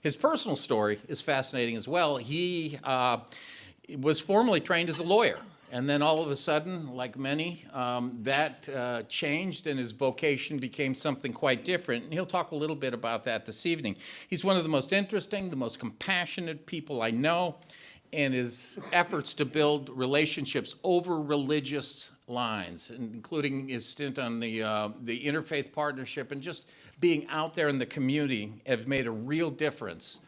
His personal story is fascinating as well. He was formerly trained as a lawyer. And then all of a sudden, like many, that changed and his vocation became something quite different. And he'll talk a little bit about that this evening. He's one of the most interesting, the most compassionate people I know, and his efforts to build relationships over religious lines, including his stint on the Interfaith Partnership and just being out there in the community, have made a real difference.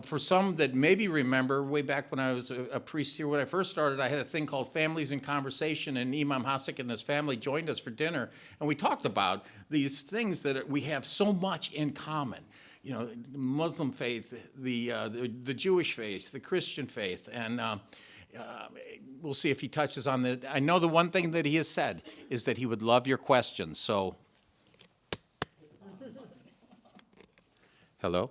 For some that maybe remember, way back when I was a priest here, when I first started, I had a thing called Families in Conversation, and Imam Hasic and his family joined us for dinner, and we talked about these things that we have so much in common. Muslim faith, the Jewish faith, the Christian faith, and we'll see if he touches on that. I know the one thing that he has said is that he would love your questions, so. Hello?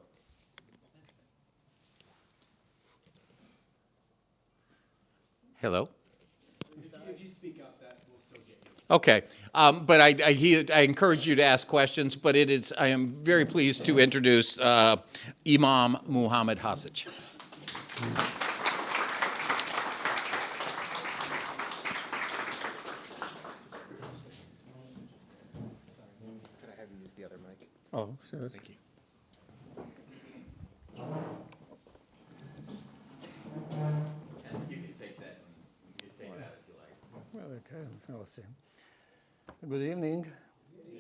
Hello? If you speak up, that will still get you. Okay, but I encourage you to ask questions, but I am very pleased to introduce Imam Muhamed Hasic. Could I have you use the other mic? Oh, sure. Thank you. You can take that and you can take it out if you like. Well, okay, we'll see. Good evening.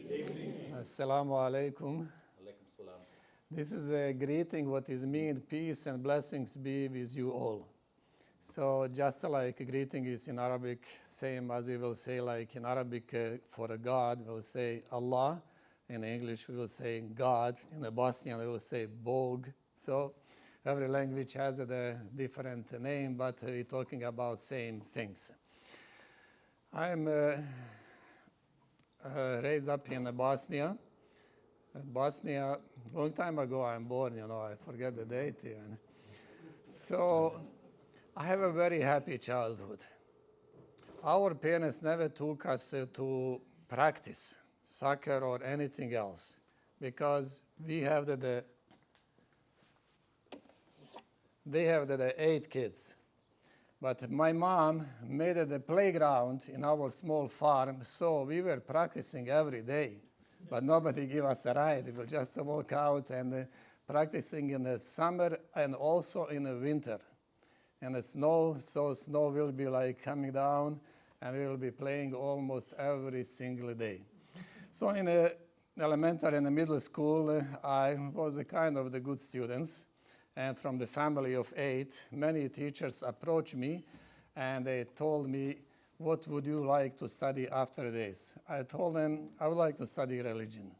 Good evening. Assalamu alaikum. Alaikum salam. This is a greeting what is mean, peace and blessings be with you all. So just like greeting is in Arabic, same as we will say like in Arabic for a God, we'll say Allah. In English, we will say God. In the Bosnian, we will say Bog. So every language has a different name, but we're talking about same things. I'm raised up in Bosnia. Bosnia, long time ago I'm born, I forget the date even. So I have a very happy childhood. Our parents never took us to practice soccer or anything else because we have they have the 8 kids. But my mom made a playground in our small farm, so we were practicing every day. But nobody gave us a ride. We would just walk out and practicing in the summer and also in the winter. And the snow, so snow will be like coming down, and we will be playing almost every single day. So in the elementary and the middle school, I was a kind of the good students. And from the family of 8, many teachers approached me and they told me, what would you like to study after this? I told them, I would like to study religion.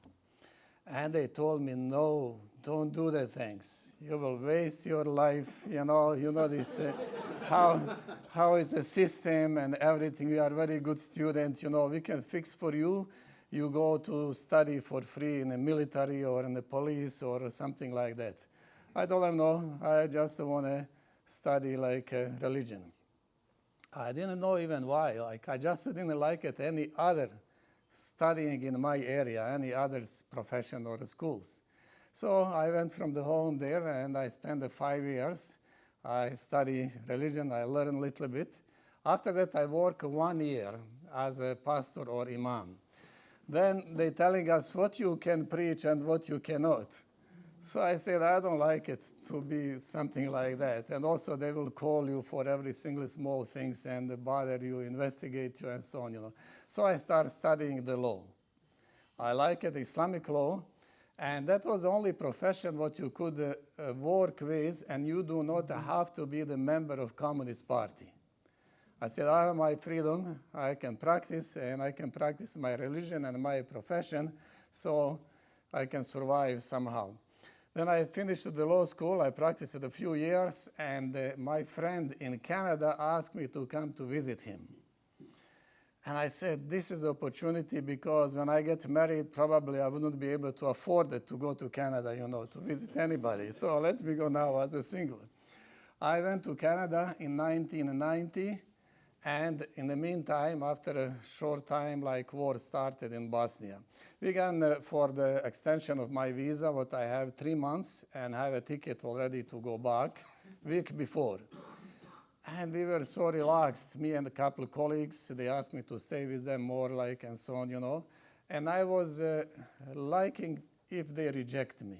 And they told me, no, don't do that things. You will waste your life, you know this, how it's a system and everything. You are a very good student, we can fix for you. You go to study for free in the military or in the police or something like that. I told them, no, I just want to study like religion. I didn't know even why. I just didn't like it any other studying in my area, any other profession or schools. So I went from the home there and I spent 5 years. I study religion, I learned a little bit. After that, I worked 1 year as a pastor or imam. Then they telling us what you can preach and what you cannot. So I said, I don't like it to be something like that. And also they will call you for every single small things and bother you, investigate you, and so on, So I started studying the law. I like it, Islamic law, and that was the only profession what you could work with, and you do not have to be the member of Communist Party. I said, I have my freedom, I can practice, and I can practice my religion and my profession, so I can survive somehow. Then I finished the law school, I practiced a few years, and my friend in Canada asked me to come to visit him. And I said, this is an opportunity because when I get married, probably I wouldn't be able to afford it to go to Canada, to visit anybody. So let me go now as a single. I went to Canada in 1990, And in the meantime, after a short time, like war started in Bosnia. We began for the extension of my visa, what I have 3 months, and have a ticket already to go back week before. And we were so relaxed, me and a couple of colleagues. They asked me to stay with them more, like, and so on, you know. And I was liking if they reject me.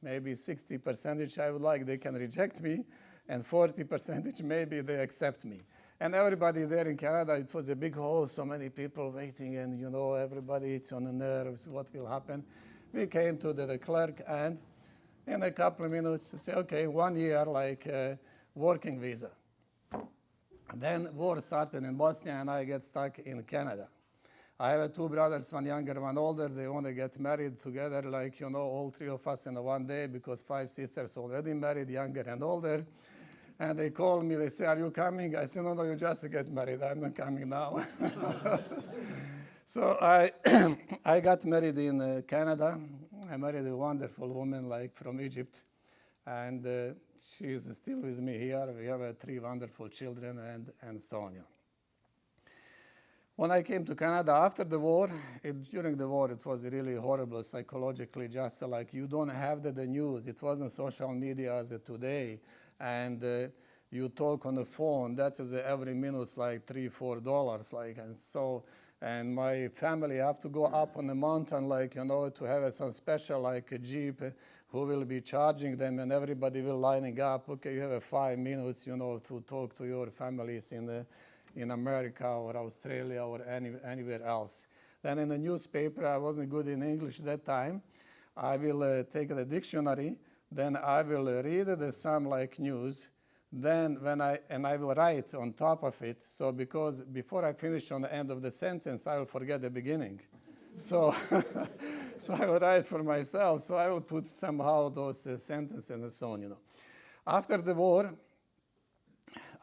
Maybe 60% I would like they can reject me, and 40% maybe they accept me. And everybody there in Canada, it was a big hall, so many people waiting, and you know, everybody, it's on the nerves, what will happen. We came to the clerk, and in a couple of minutes, say, okay, 1 year, like working visa. And then war started in Bosnia, and I get stuck in Canada. I have 2 brothers, one younger, one older. They want to get married together, like, you know, all 3 of us in one day, because 5 sisters already married, younger and older. And they call me, they say, are you coming? I say, no, you just get married. I'm not coming now. So I got married in Canada. I married a wonderful woman, like from Egypt. And she is still with me here. We have 3 wonderful children and so on. When I came to Canada after the war, during the war, it was really horrible psychologically, just like you don't have the news. It wasn't social media as today. And you talk on the phone, that is every minute like $3-4, like, and so, and my family have to go up on the mountain, like, you know, to have some special, like a Jeep who will be charging them, and everybody will lining up. Okay, you have 5 minutes, you know, to talk to your families in America or Australia or anywhere else. Then in the newspaper, I wasn't good in English that time. I will take the dictionary, then I will read some like news, then I will write on top of it. So because before I finish on the end of the sentence, I will forget the beginning. So, so I will write for myself. So I will put somehow those sentences and so on, you know. After the war,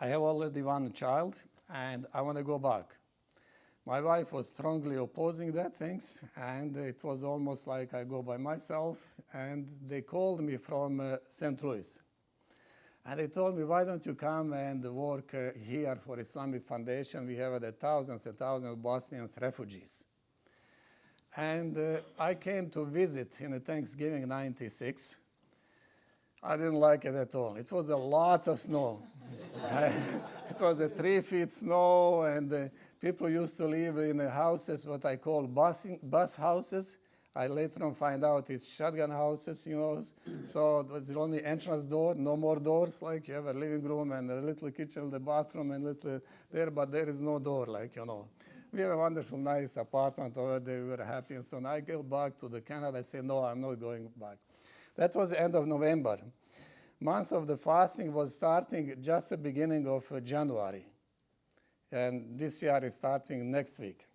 I have already 1 child, and I want to go back. My wife was strongly opposing that things, and it was almost like I go by myself. And they called me from St. Louis. And they told me, why don't you come and work here for Islamic Foundation? We have thousands and thousands of Bosnians refugees. And I came to visit in Thanksgiving '96. I didn't like it at all. It was a lot of snow. It was 3 feet snow, and people used to live in houses, what I call bus houses. I later on find out it's shotgun houses, you know. So there's only entrance door, no more doors. Like you have a living room and a little kitchen, the bathroom, and little there, but there is no door, like, you know. We have a wonderful, nice apartment over there. We were happy, and so on. I go back to the Canada. I say, no, I'm not going back. That was the end of November. Month of the fasting was starting just the beginning of January. And this year is starting next week.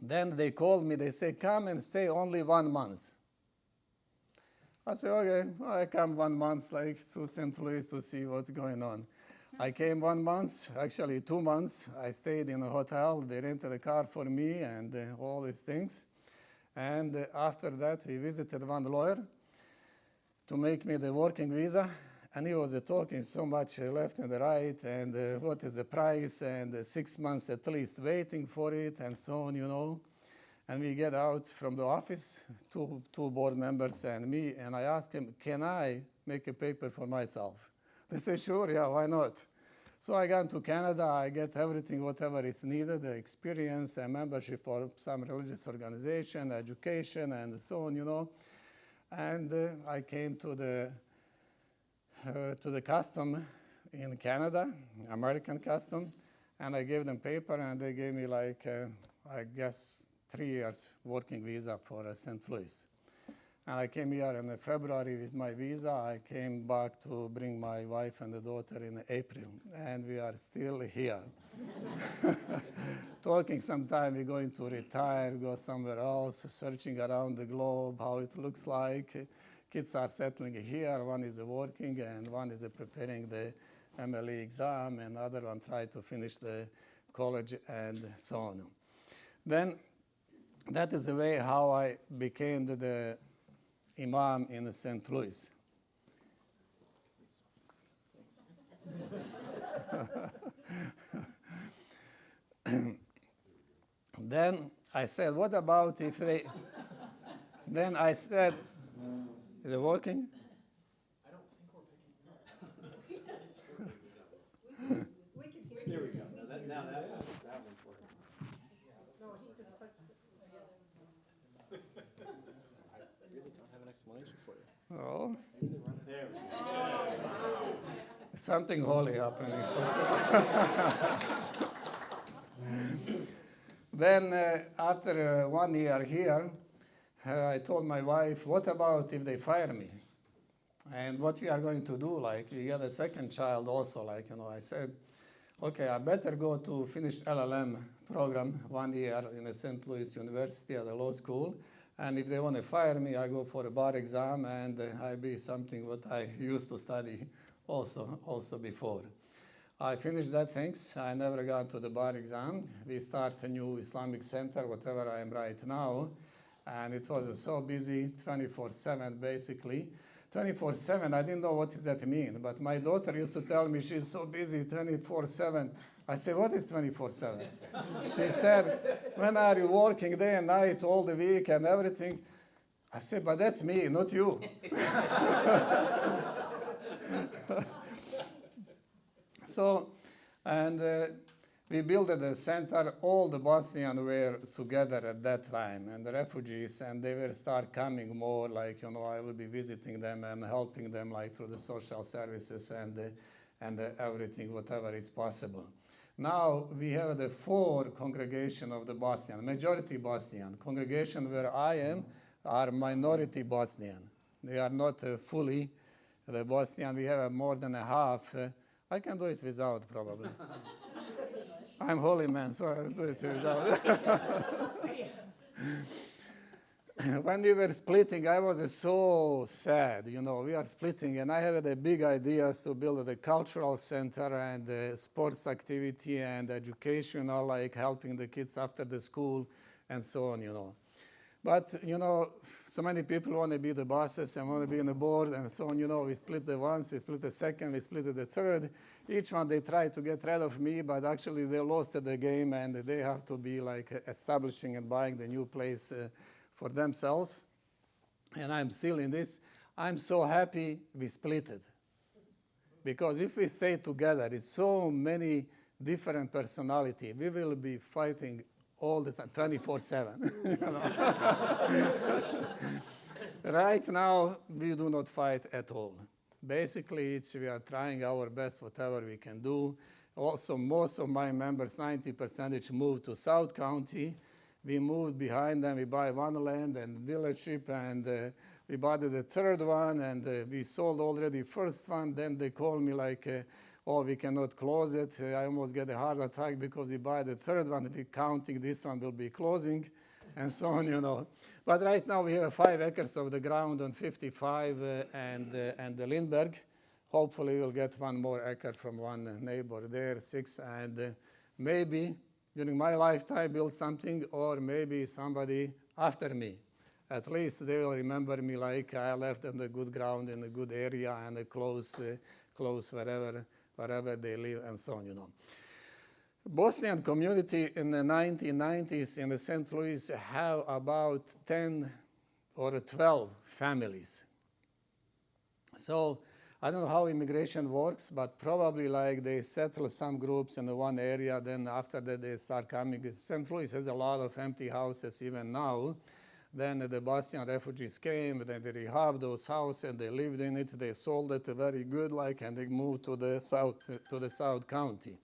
Then they called me, they say, come and stay only 1 month. I say, okay, well, I come 1 month like to St. Louis to see what's going on. I came 1 month, actually 2 months. I stayed in a hotel. They rented a car for me and all these things. And after that, we visited one lawyer to make me the working visa. And he was talking so much left and right, and what is the price, and 6 months at least waiting for it, and so on, you know. And we get out from the office, two board members and me, and I asked him, can I make a paper for myself? They say, sure, yeah, why not? So I got to Canada, I get everything, whatever is needed, the experience and membership for some religious organization, education, and so on, you know. And I came to the custom in Canada, American custom, and I gave them paper, and they gave me like, I guess, 3 years working visa for St. Louis. And I came here in February with my visa. I came back to bring my wife and the daughter in April, and we are still here. Talking sometime we're going to retire, go somewhere else, searching around the globe, how it looks like. Kids are settling here. One is working, and one is preparing the MLE exam, and other one try to finish the college and so on. Then that is the way how I became the Imam in St. Louis. Then I said, what about if they, then I said, is it working? There we go. Now that one's working. I really don't have an explanation for you. Oh, There we go. something holy happening. Then after 1 year here, I told my wife, what about if they fire me? And what we are going to do, like, we got a second child also, like, I said, okay, I better go to finish LLM program 1 year in the St. Louis University at the law school. And if they want to fire me, I go for a bar exam and I be something what I used to study also before. I finished that things. I never got to the bar exam. We start a new Islamic center, whatever I am right now. And it was so busy, 24/7 basically. 24/7, I didn't know what does that mean, but my daughter used to tell me she's so busy 24/7. I said, what is 24/7? She said, when are you working day and night all the week and everything? I said, but that's me, not you. So, and we built a center, all the Bosnians were together at that time, and the refugees, and they will start coming more, like, I will be visiting them and helping them, like, through the social services and everything, whatever is possible. Now, we have the 4 congregation of the Bosnian, majority Bosnian. Congregation where I am are minority Bosnian. They are not fully the Bosnian. We have more than a half. I can do it without, probably. I'm holy man, so I'll do it without. When we were splitting, I was so sad. We are splitting, and I had a big idea to build a cultural center and sports activity and educational, like helping the kids after the school and so on. But, so many people want to be the bosses and want to be on the board and so on. We split the ones, we split the second, we split the third. Each one, they try to get rid of me, but actually they lost the game and they have to be like establishing and buying the new place for themselves. And I'm still in this. I'm so happy we split it. Because if we stay together, it's so many different personalities. We will be fighting all the time, 24/7. Right now, we do not fight at all. Basically, we are trying our best, whatever we can do. Also, most of my members, 90%, moved to South County. We moved behind them. We buy one land and dealership, and we bought the third one, and we sold already first one. Then they called me like, oh, we cannot close it. I almost get a heart attack because we buy the third one. If we counting, this one will be closing, and so on, But right now we have 5 acres of the ground on 55 and the Lindbergh. Hopefully we'll get 1 more acre from one neighbor there, 6, and maybe during my lifetime build something, or maybe somebody after me. At least they will remember me like I left them the good ground in a good area and a close wherever they live, and so on, Bosnian community in the 1990s in the St. Louis have about 10 or 12 families. So I don't know how immigration works, but probably like they settle some groups in the one area, then after that they start coming. St. Louis has a lot of empty houses even now. Then the Bosnian refugees came, then they rehabbed those houses, and they lived in it. They sold it very good, and they moved to the South County.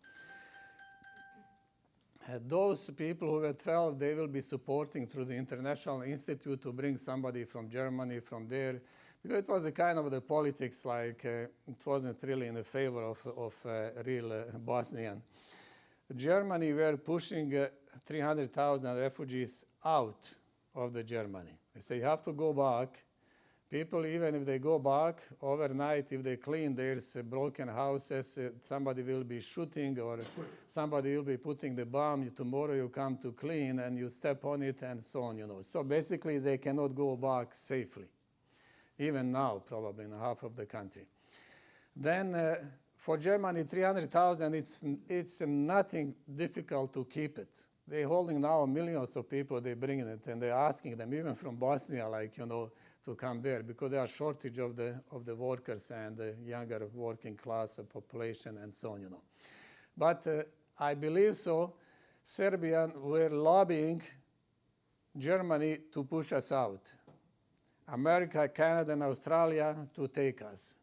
Those people who were 12, they will be supporting through the International Institute to bring somebody from Germany, from there, because it was a kind of the politics, it wasn't really in the favor of real Bosnian. Germany were pushing 300,000 refugees out of the Germany. They say you have to go back. People, even if they go back overnight, if they clean, there's broken houses, somebody will be shooting or somebody will be putting the bomb. Tomorrow you come to clean and you step on it and so on, So basically they cannot go back safely. Even now, probably in half of the country. Then for Germany, 300,000, it's nothing difficult to keep it. They're holding now millions of people, they're bringing it, and they're asking them, even from Bosnia, like, to come there, because there are shortage of the workers and the younger working class population and so on, But I believe so, Serbia were lobbying Germany to push us out. America, Canada, and Australia to take us.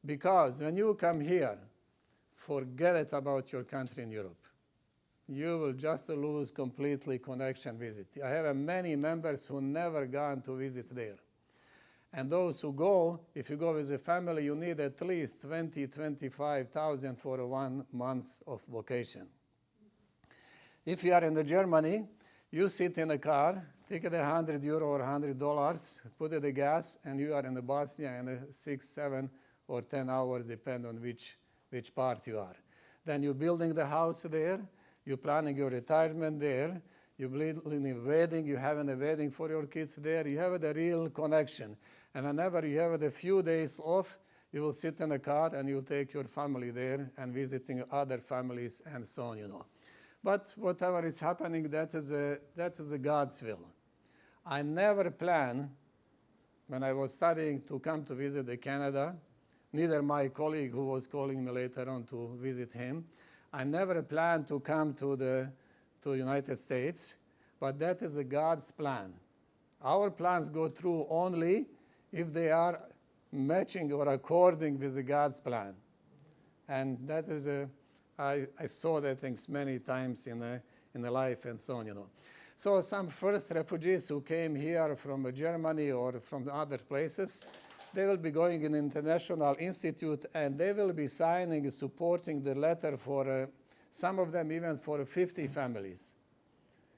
Because when you come here, forget it about your country in Europe. You will just lose completely connection with it. I have many members who never gone to visit there. And those who go, if you go with a family, you need at least 25,000 for 1 month of vacation. If you are in Germany, you sit in a car, take it €100 or $100, put it in gas, and you are in Bosnia in 6, 7, or 10 hours, depending on which part you are. Then you're building the house there, you're planning your retirement there, you're planning a wedding, you're having a wedding for your kids there, you have a real connection. And whenever you have a few days off, you will sit in a car and you'll take your family there and visiting other families and so on, But whatever is happening, that is God's will. I never planned, when I was studying, to come to visit Canada, neither my colleague who was calling me later on to visit him. I never planned to come to the United States, but that is God's plan. Our plans go through only if they are matching or according with God's plan. And that is I saw that things many times in the life and so on, So some first refugees who came here from Germany or from other places, they will be going in international institute and they will be signing, supporting the letter for some of them even for 50 families.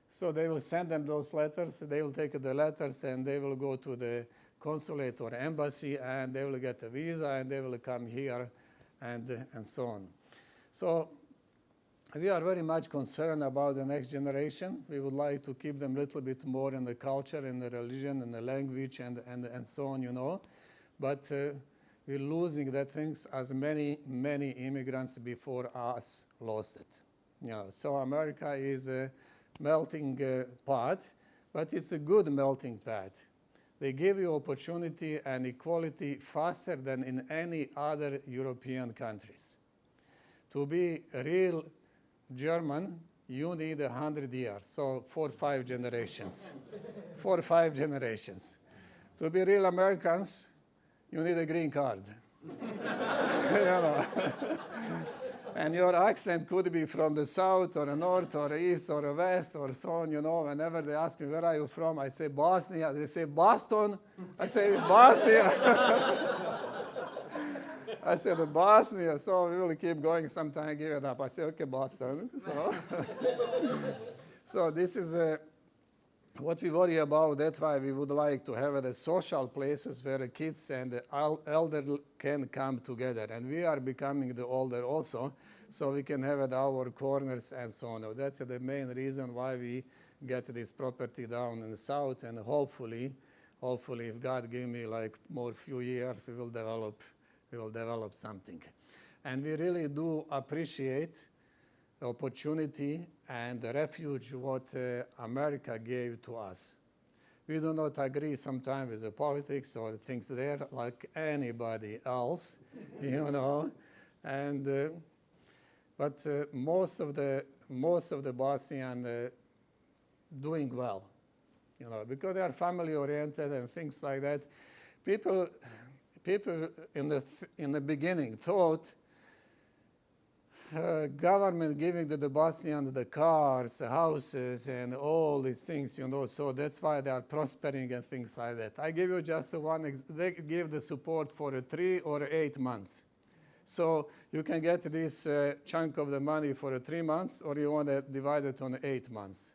So they will send them those letters, they will take the letters and they will go to the consulate or embassy and they will get a visa and they will come here and so on. So we are very much concerned about the next generation. We would like to keep them a little bit more in the culture, in the religion, in the language, and so on, But we're losing that things as many immigrants before us lost it. So America is a melting pot, but it's a good melting pot. They give you opportunity and equality faster than in any other European countries. To be a real German, you need 100 years, so 4 or 5 generations. 4 or 5 generations. To be real Americans, you need a green card. And your accent could be from the south or the north or the east or the west or so on, Whenever they ask me, where are you from? I say Bosnia. They say Boston. I say Bosnia. I said Bosnia, so we will keep going. Sometime give it up. I say, okay, Boston. So this is what we worry about. That's why we would like to have the social places where the kids and the elder can come together. And we are becoming the older also, so we can have our corners and so on. That's the main reason why we get this property down in the south. And hopefully, if God give me like more few years, we will develop something. And we really do appreciate the opportunity and the refuge what America gave to us. We do not agree sometimes with the politics or things there like anybody else, And but most of the Bosnian doing well, because they are family oriented and things like that. People in the beginning thought government giving the Bosnians the cars, the houses, and all these things, so that's why they are prospering and things like that. I give you just one, they give the support for 3 or 8 months. So you can get this chunk of the money for 3 months, or you want to divide it on 8 months.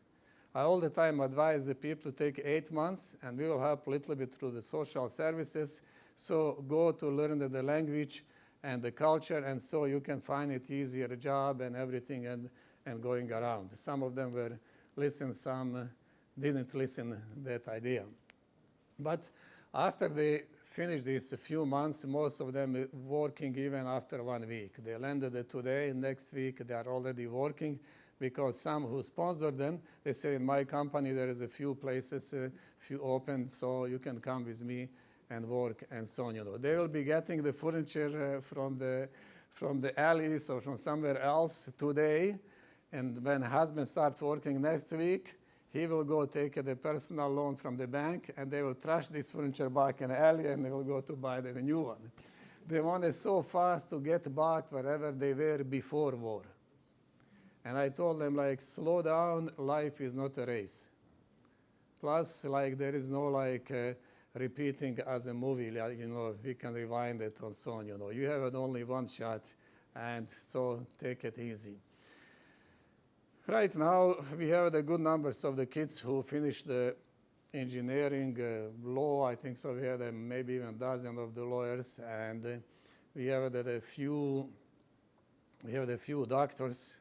I all the time advise the people to take 8 months, and we will help a little bit through the social services. So go to learn the language and the culture, and so you can find it easier job and everything and going around. Some of them were listen, some didn't listen that idea. But after they finish this a few months, most of them working even after 1 week. They landed it today, next week they are already working, because some who sponsor them, they say, in my company there is a few places, few open, so you can come with me and work and so on. They will be getting the furniture from the alleys or from somewhere else today, and when husband starts working next week, he will go take the personal loan from the bank, and they will trash this furniture back in the alley, and they will go to buy the new one. They want it so fast to get back wherever they were before war. And I told them, like, slow down, life is not a race. Plus, like, there is no, like, repeating as a movie, like, we can rewind it and so on, You have only one shot, and so take it easy. Right now, we have the good numbers of the kids who finished the engineering, law. I think so. We have maybe even a dozen of the lawyers, and we have the few doctors,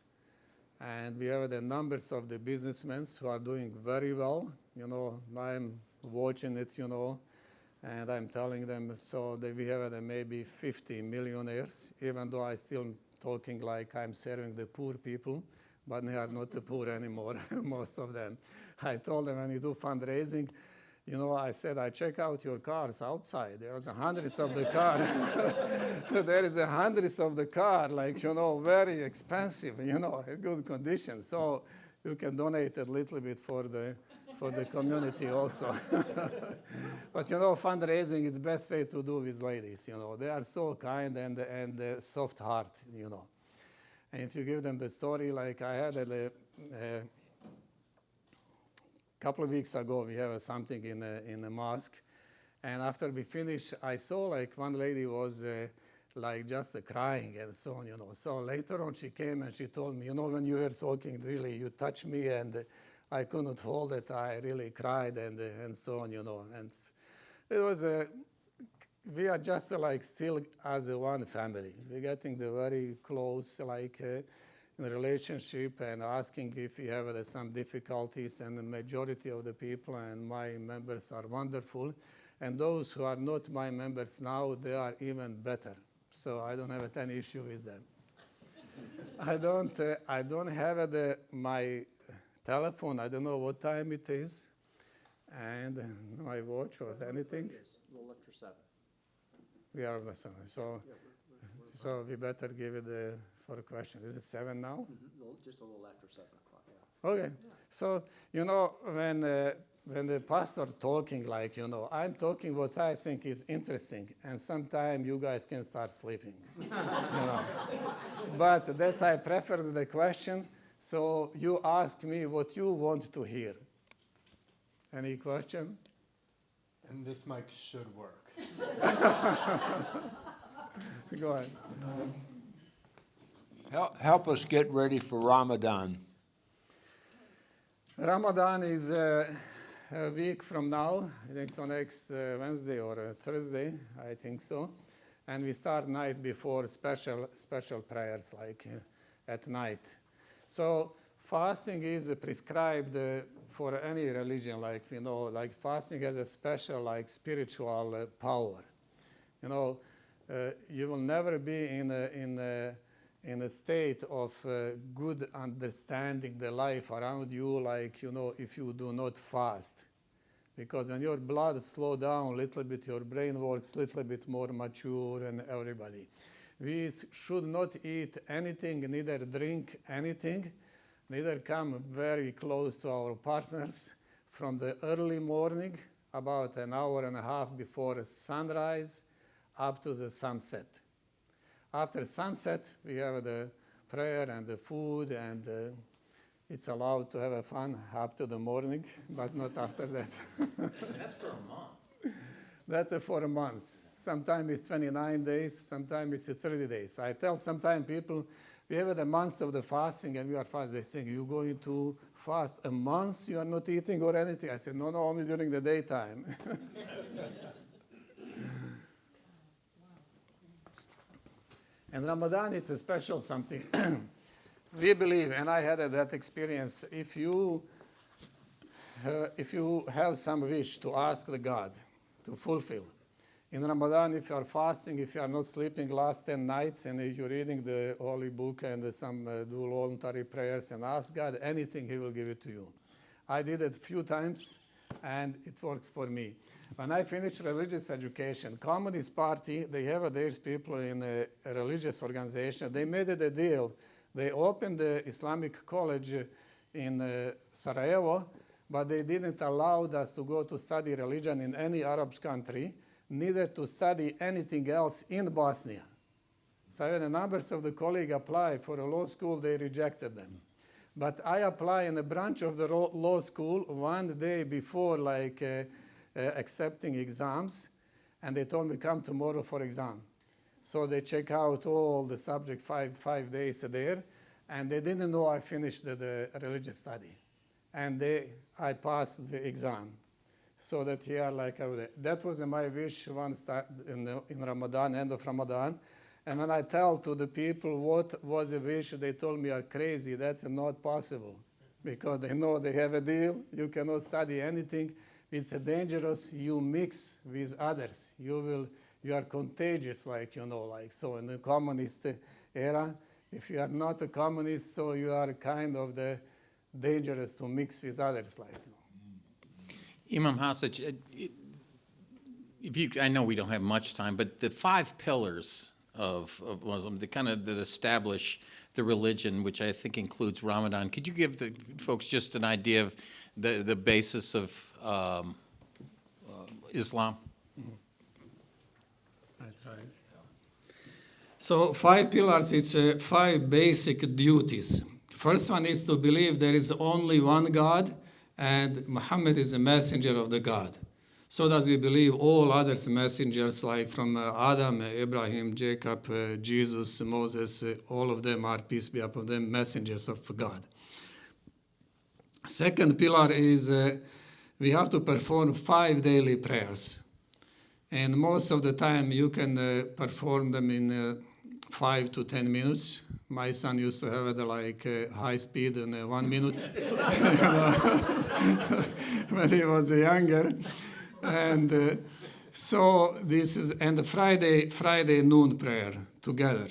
and we have the numbers of the businessmen who are doing very well. I'm watching it, and I'm telling them so that we have maybe 50 millionaires, even though I still talking like I'm serving the poor people. But they are not the poor anymore, most of them. I told them when you do fundraising, I said, I check out your cars outside. There's hundreds of the car. There is hundreds of the car, like, very expensive, in good condition. So you can donate a little bit for the community also. But, fundraising is the best way to do with ladies, They are so kind and soft heart, And if you give them the story, like I had a couple of weeks ago, we have something in a mosque. And after we finished, I saw like one lady was like just crying and so on, So later on she came and she told me, when you were talking, really, you touched me and I couldn't hold it. I really cried and so on, And it was we are just like still as one family. We're getting the very close, like in relationship, and asking if we have some difficulties. And the majority of the people and my members are wonderful, and those who are not my members now, they are even better. So I don't have any issue with them. I don't have my telephone. I don't know what time it is, and my watch or anything. It's a little after 7. We are the sun. So we better give it for a question. Is it 7 now? Just a little after 7 o'clock, yeah. Okay. So, when the pastor talking, like, I'm talking what I think is interesting, and sometimes you guys can start sleeping. But that's I prefer the question. So you ask me what you want to hear. Any question? And this mic should work. Go ahead. Help us get ready for Ramadan. Ramadan is a week from now. I think so next Wednesday or Thursday, I think so. And we start night before special prayers, like at night. So fasting is prescribed for any religion, like like fasting has a special like spiritual power. You will never be in a state of good understanding the life around you, like if you do not fast, because when your blood slows down a little bit, your brain works a little bit more mature, and everybody. We should not eat anything, neither drink anything. Neither come very close to our partners from the early morning, about an hour and a half before sunrise, up to the sunset. After sunset, we have the prayer and the food, and it's allowed to have fun up to the morning, but not after that. That's for a month. That's for a month. Sometimes it's 29 days, sometimes it's 30 days. I tell sometimes people, we have the months of the fasting, and we are fasting. They say, you're going to fast a month? You are not eating or anything? I said, no, only during the daytime. And Ramadan, it's a special something. We believe, and I had that experience, if you have some wish to ask the God to fulfill, In Ramadan, if you are fasting, if you are not sleeping last 10 nights, and if you're reading the Holy Book and some do voluntary prayers and ask God anything, He will give it to you. I did it a few times, and it works for me. When I finished religious education, Communist Party, they have their people in a religious organization. They made it a deal. They opened the Islamic college in Sarajevo, but they didn't allow us to go to study religion in any Arab country, neither to study anything else in Bosnia. So when the numbers of the colleagues apply for a law school, they rejected them. But I apply in a branch of the law school one day before, accepting exams, and they told me, come tomorrow for exam. So they check out all the subject 5 days there, and they didn't know I finished the religious study. And I passed the exam. So that here, that was my wish once in Ramadan, end of Ramadan. And when I tell to the people what was a wish, they told me, are crazy, that's not possible. Because they know they have a deal, you cannot study anything. It's dangerous, you mix with others. You are contagious, so in the communist era, if you are not a communist, so you are kind of dangerous to mix with others, Imam Hasic, I know we don't have much time, but the 5 pillars of Muslim, that establish the religion, which I think includes Ramadan. Could you give the folks just an idea of the basis of Islam? So 5 pillars, it's 5 basic duties. First one is to believe there is only one God, and Muhammad is a messenger of the God. So does we believe all other messengers, like from Adam, Abraham, Jacob, Jesus, Moses, all of them are, peace be upon them, messengers of God. Second pillar is we have to perform 5 daily prayers. And most of the time you can perform them in 5 to 10 minutes. My son used to have it high speed in 1 minute when he was younger. And so this is, and the Friday noon prayer together.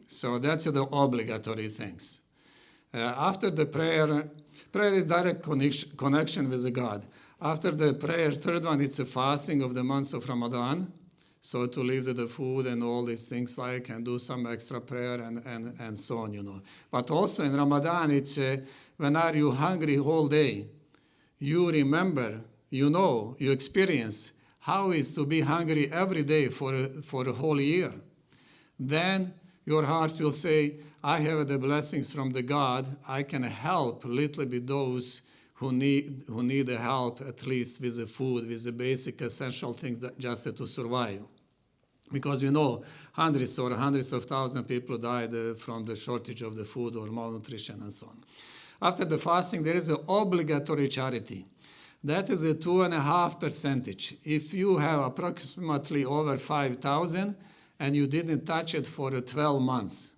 So that's the obligatory things. After the prayer is direct connection with God. After the prayer, third one, it's a fasting of the month of Ramadan. So to leave the food and all these things and do some extra prayer and so on, But also in Ramadan, it's when are you hungry whole day? You remember, you experience how it is to be hungry every day for a whole year. Then your heart will say, I have the blessings from the God. I can help a little bit those who need the help, at least with the food, with the basic essential things that just to survive. Because we know hundreds of thousands of people died from the shortage of the food or malnutrition and so on. After the fasting, there is an obligatory charity. That is a 2.5%. If you have approximately over 5,000 and you didn't touch it for 12 months.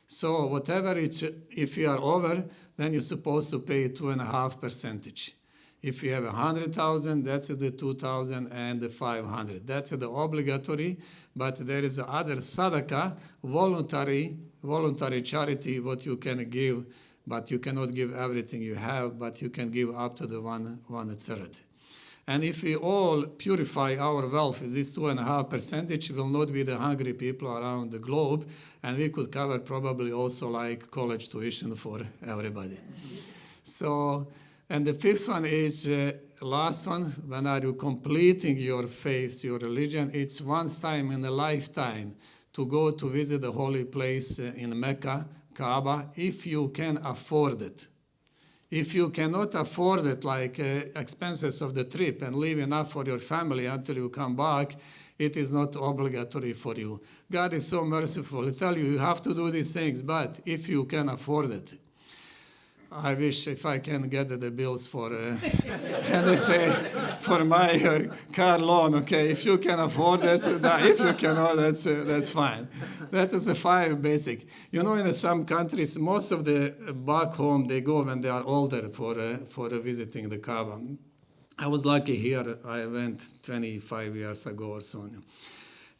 So whatever if you are over, then you're supposed to pay 2.5%. If you have 100,000, that's the 2,000 and the 500. That's the obligatory, but there is other sadaqah, voluntary charity, what you can give, but you cannot give everything you have, but you can give up to the 1/3. And if we all purify our wealth with this 2.5%, will not be the hungry people around the globe, and we could cover probably also college tuition for everybody. So, and the fifth one is last one. When are you completing your faith, your religion? It's once time in a lifetime to go to visit the holy place in Mecca, Kaaba, if you can afford it. If you cannot afford it, expenses of the trip and leave enough for your family until you come back, it is not obligatory for you. God is so merciful. He tells you have to do these things, but if you can afford it. I wish if I can get the bills for, and they say, for my car loan, okay, if you can afford it, if you cannot, that's fine. That is the 5 basic. In some countries, most of the back home, they go when they are older for visiting the Kaaba. I was lucky here. I went 25 years ago or so.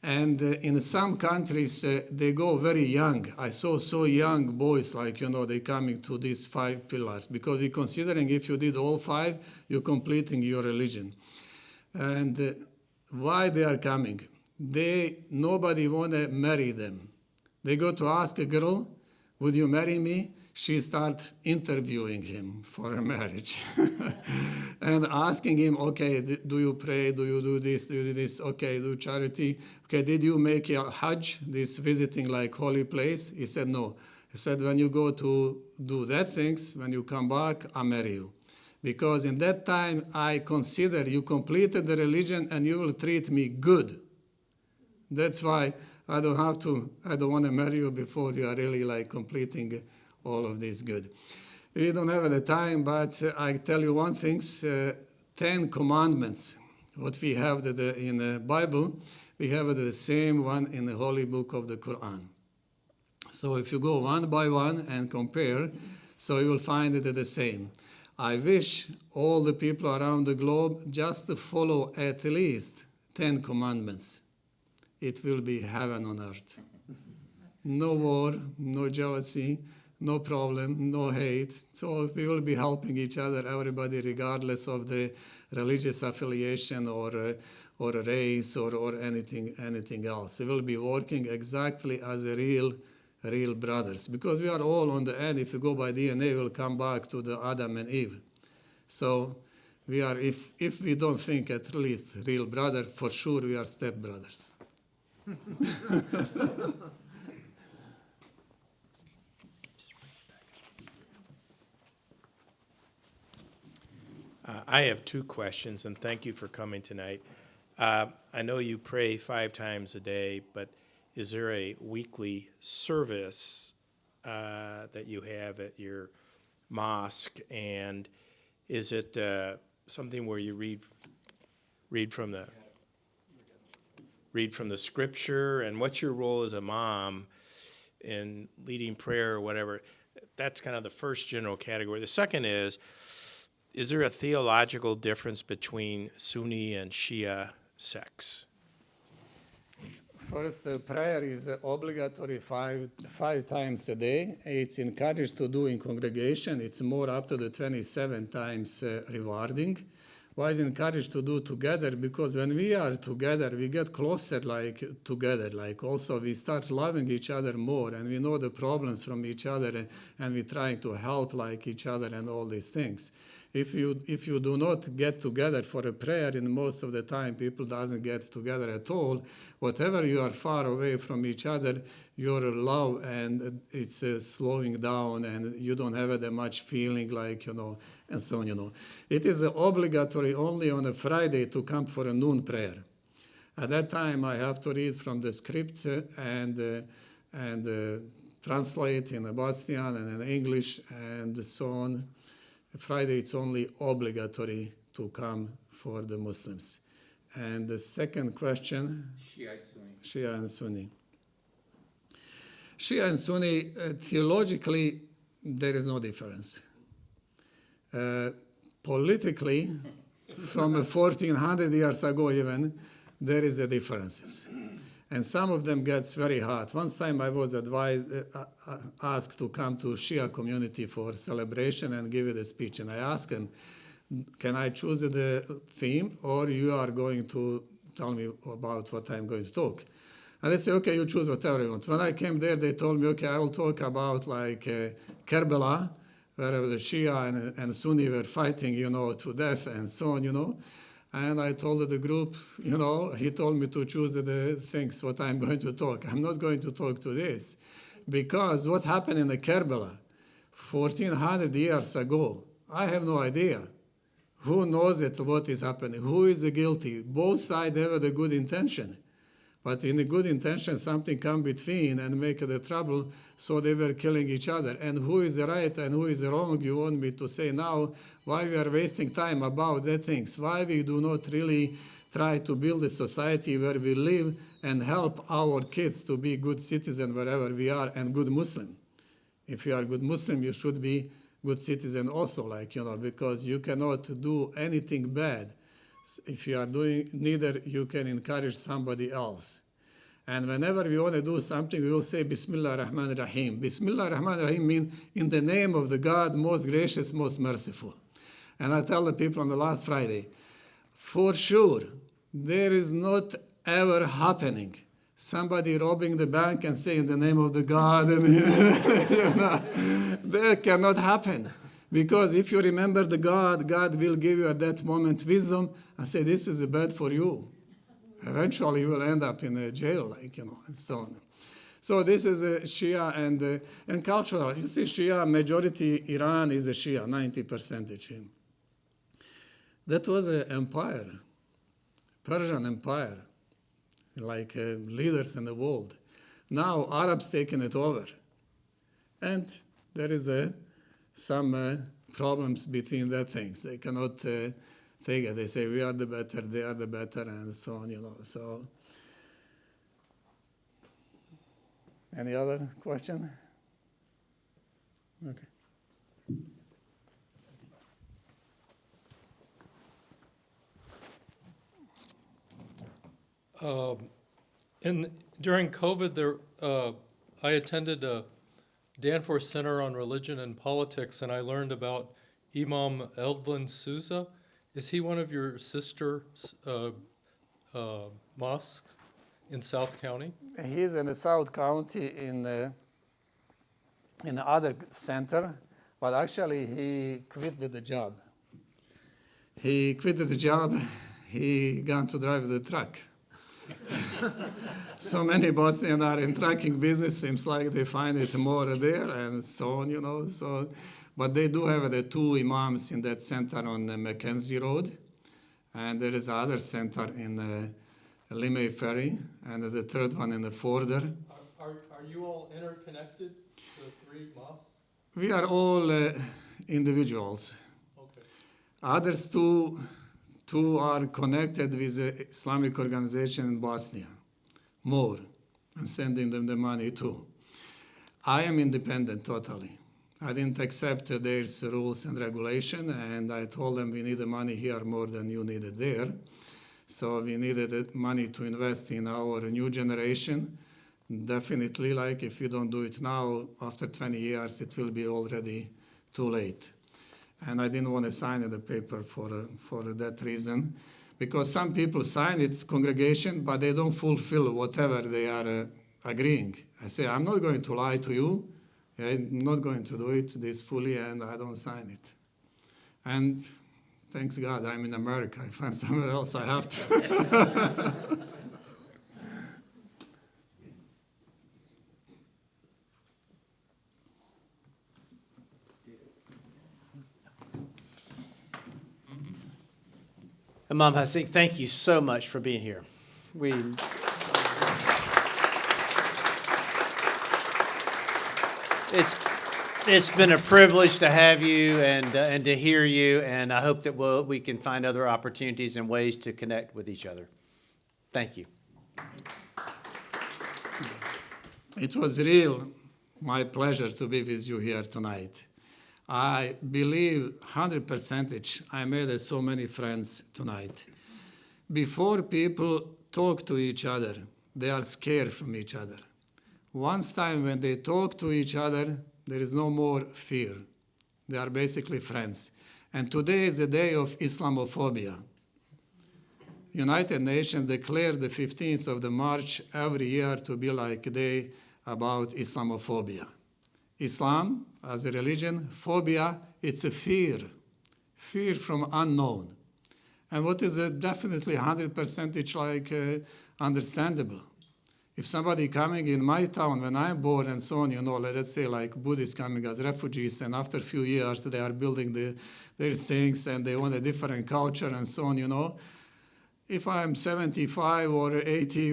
And in some countries, they go very young. I saw so young boys, like, they coming to these 5 pillars, because we're considering if you did all 5, you're completing your religion. And why they are coming? Nobody want to marry them. They go to ask a girl, would you marry me? She start interviewing him for a marriage and asking him, okay, do you pray? Do you do this? Do you do this? Okay, do charity? Okay, did you make a Hajj, this visiting like holy place? He said, no. He said, when you go to do that things, when you come back, I marry you. Because in that time, I consider you completed the religion and you will treat me good. That's why I don't want to marry you before you are really like completing all of this good. We don't have the time, but I tell you one thing, 10 commandments, what we have in the Bible, we have the same one in the Holy Book of the Quran. So if you go one by one and compare, so you will find it the same. I wish all the people around the globe just to follow at least 10 commandments. It will be heaven on earth. No war, no jealousy, no problem, no hate. So we will be helping each other, everybody, regardless of the religious affiliation or race or anything else. We will be working exactly as a real brothers, because we are all on the end. If you go by DNA, we'll come back to the Adam and Eve. So we are, if we don't think at least real brother, for sure we are step brothers. I have 2 questions, and thank you for coming tonight. I know you pray 5 times a day, but is there a weekly service that you have at your mosque? And is it something where you read from the scripture? And what's your role as a mom in leading prayer or whatever? That's kind of the first general category. The second is there a theological difference between Sunni and Shia sects? First, prayer is obligatory five times a day. It's encouraged to do in congregation. It's more up to the 27 times rewarding. Why is encouraged to do together? Because when we are together, we get closer together. Also we start loving each other more, and we know the problems from each other, and we trying to help each other and all these things. If you do not get together for a prayer, and most of the time people doesn't get together at all, whatever you are far away from each other, your love and it's slowing down, and you don't have that much feeling and so on, It is obligatory only on a Friday to come for a noon prayer. At that time, I have to read from the script and translate in Bosnian and in English and so on. Friday, it's only obligatory to come for the Muslims. And the second question, Shia and Sunni. Shia and Sunni, theologically, there is no difference. Politically, from 1400 years ago even, there is a differences. And some of them gets very hard. One time I was asked to come to Shia community for celebration and give it a speech. And I asked them, can I choose the theme, or you are going to tell me about what I'm going to talk? And they say, okay, you choose whatever you want. When I came there, they told me, okay, I will talk about Karbala, where the Shia and Sunni were fighting, to death and so on, And I told the group, he told me to choose the things, what I'm going to talk. I'm not going to talk to this. Because what happened in the Karbala 1,400 years ago, I have no idea. Who knows what is happening? Who is guilty? Both sides have a good intention. But in a good intention, something come between and make the trouble, so they were killing each other. And who is right and who is wrong, you want me to say now, why we are wasting time about that things? Why we do not really try to build a society where we live and help our kids to be good citizens wherever we are and good Muslim? If you are a good Muslim, you should be good citizen also, like, because you cannot do anything bad. If you are doing neither, you can encourage somebody else. And whenever we want to do something, we will say Bismillah ar-Rahman ar-Rahim. Bismillah ar-Rahman ar-Rahim means in the name of the God, most gracious, most merciful. And I tell the people on the last Friday, for sure, there is not ever happening somebody robbing the bank and say in the name of the God. And, that cannot happen. Because if you remember the God, God will give you at that moment wisdom and say, this is bad for you. Eventually, you will end up in a jail, and so on. So this is a Shia and cultural. You see, Shia majority Iran is a Shia, 90%. That was an empire, Persian empire, like leaders in the world. Now Arabs taking it over, and there is some problems between that things. They cannot. Take it. They say we are the better, they are the better, and so on. So, any other question? Okay. During COVID, I attended a Danforth Center on Religion and Politics, and I learned about Imam Eldon Souza. Is he one of your sister mosques in South County? He's in the South County in the other center, but actually he quit the job. He quit the job. He gone to drive the truck. So many Bosnians are in trucking business. Seems like they find it more there and so on, So, but they do have the two imams in that center on the Mackenzie Road, and there is another center in Limay Ferry, and the third one in the Forder. Are you all interconnected, the three mosques? We are all individuals. Okay. Others two are connected with the Islamic organization in Bosnia, more, and sending them the money too. I am independent totally. I didn't accept their rules and regulation, and I told them we need the money here more than you need it there. So we needed the money to invest in our new generation. Definitely, like if you don't do it now, after 20 years, it will be already too late. And I didn't want to sign the paper for that reason, because some people sign its congregation, but they don't fulfill whatever they are agreeing. I say, I'm not going to lie to you. I'm not going to do it this fully, and I don't sign it. And thanks God, I'm in America. If I'm somewhere else, I have to. Imam Hasic, thank you so much for being here. It's been a privilege to have you and to hear you, and I hope that we can find other opportunities and ways to connect with each other. Thank you. It was my pleasure to be with you here tonight. I believe 100% I made so many friends tonight. Before people talk to each other, they are scared from each other. Once time when they talk to each other, there is no more fear. They are basically friends. And today is the day of Islamophobia. United Nations declared the 15th of the March every year to be like a day about Islamophobia. Islam as a religion, phobia, it's a fear from unknown. And what is definitely 100% understandable. If somebody coming in my town when I'm born and so on, let's say like Buddhists coming as refugees, and after a few years they are building their things and they want a different culture and so on, If I'm 75 or 80,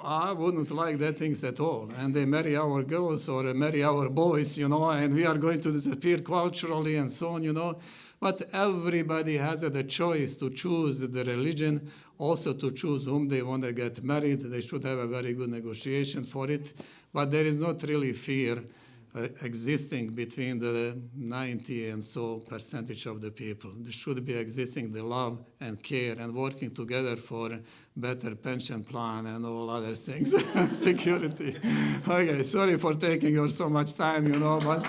I wouldn't like that things at all. And they marry our girls or marry our boys, and we are going to disappear culturally and so on, But everybody has the choice to choose the religion, also to choose whom they want to get married. They should have a very good negotiation for it. But there is not really fear existing between the 90 and so percentage of the people. There should be existing the love and care and working together for better pension plan and all other things, security. Okay, sorry for taking your so much time, but.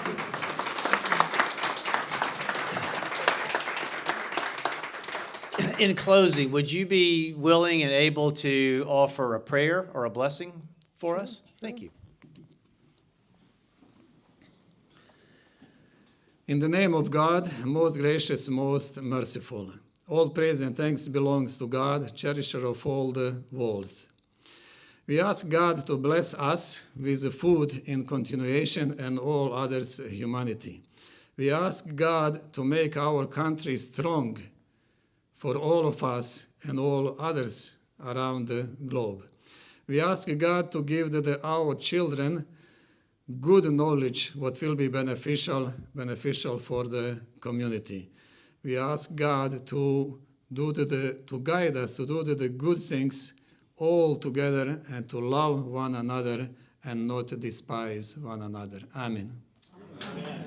In closing, would you be willing and able to offer a prayer or a blessing for us? Thank you. In the name of God, most gracious, most merciful, all praise and thanks belongs to God, cherisher of all the worlds. We ask God to bless us with the food in continuation and all others humanity. We ask God to make our country strong for all of us and all others around the globe. We ask God to give our children good knowledge, what will be beneficial for the community. We ask God to guide us to do the good things all together and to love one another and not despise one another. Amen. Amen.